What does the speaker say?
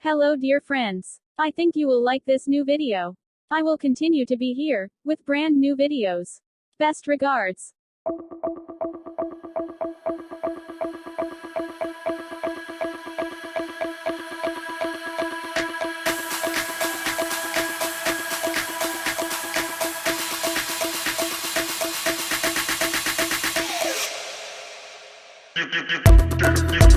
Hello dear friends. I think you will like this new video. I will continue to be here, with brand new videos. Best regards. You